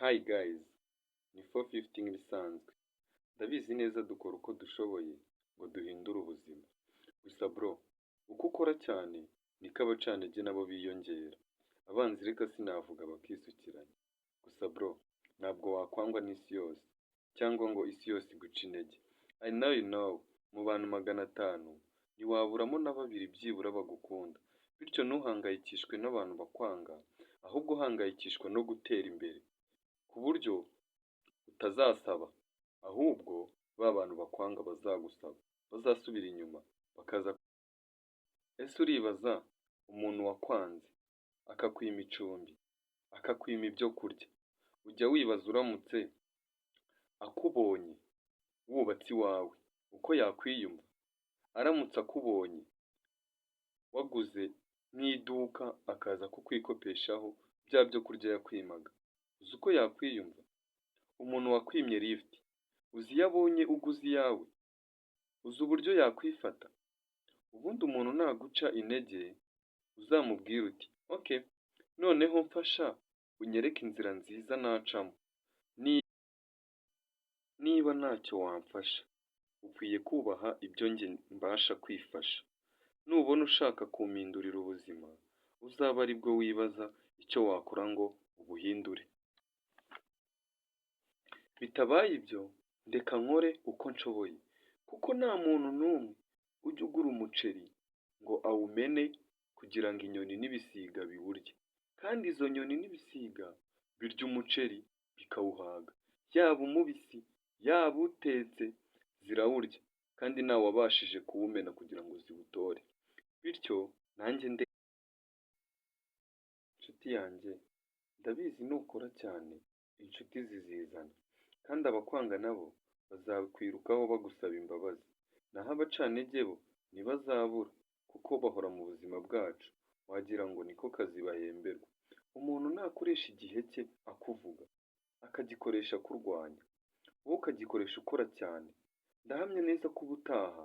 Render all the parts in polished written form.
Hi guys, ni 450 nk'ibisanzwe. Ndabizi neza dukora uko dushoboye ngo duhindure ubuzima. Gusa bro, uko ukora cyane niko abacantege nabo biyongera. Abanzi reka sinavuga bakisukiranya. Gusa bro, ntabwo wakwangwa n'isi yose. Cyangwa ngo isi yose iguce intege. I know, mu bantu 500, ntiwaburamo na babiri byibura bagukunda. Bityo ntuhangayikishwe n'abantu bakwanga, ahubwo uhangayikishwa no gutera imbere. Ku buryo utazasaba, ahubwo ba bantu bakwanga bazagusaba, bazasubira inyuma, bakaza. Ese uribaza umuntu wakwanze, akakwima icumbi, akakwima ibyo kurya, ujya wibaza uramutse akubonye wubatse iwawe, uko yakwiyumva? Aramutse akubonye waguze nk'iduka akaza kukwikopeshaho bya byo kurya yakwimaga, uzi uko yakwiyumva? Umuntu wakwimye lift, uzi iyo abonye uguze iyawe, uzi uburyo yakwifata? Ubundi umuntu naguca intege, uzamubwira uti okay, noneho mfasha unyereke inzira nziza nacamo. Niba ntacyo wamfasha, ukwiye kubaha ibyo njye mbasha kwifasha. Nubona ushaka kumpindurira ubuzima, uzabe ari bwo wibaza icyo wakora ngo ubuhindure. Bitabaye ibyo, ndeka nkore uko nshoboye, kuko nta muntu n'umwe ujya ugura umuceri ngo awumene kugira ngo inyoni n'ibisiga biwurye. Kandi izo nyoni n'ibisiga birya umuceri bikawuhaga. Yaba umubisi, yaba utetse, zirawurya. Kandi ntawe wabashije kuwumena kugira ngo ziwutore. Bityo nanjye inshuti yanjye, ndabizi nukora cyane, inshuti zizizana. Kandi abakwanga nabo bazakwirukaho bagusaba imbabazi. Naho abacantege bo ntibazabura, kuko bahora mu buzima bwacu. Wagira ngo niko kazi bahemberwa. Umuntu nakoresha igihe cye akuvuga, akagikoresha akurwanya, wowe ukagikoresha ukora cyane, ndahamya neza ko ubutaha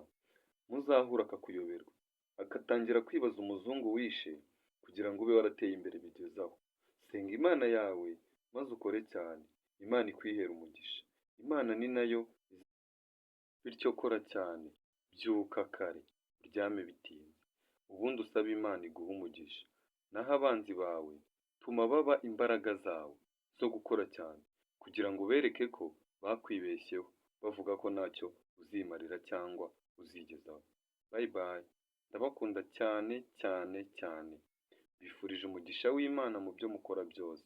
muzahura akakuyoberwa, agatangira kwibaza umuzungu wishe kugira ngo ube warateye imbere bigezaho. Senga Imana yawe maze ukore cyane, Imana ikwihera umugisha. Imana ni nayo. Bityo kora cyane, byuka kare, uryame bitinze, ubundi usabe Imana iguhe umugisha. Naho abanzi bawe, tuma baba imbaraga zawe zo gukora cyane, kugira ngo ubereke ko bakwibeshyeho, bavuga ko ntacyo uzimarira cyangwa uzigezaho. Bye bye. Ndabakunda cyane cyane cyane. Bifurije umugisha w'Imana mu byo mukora byose.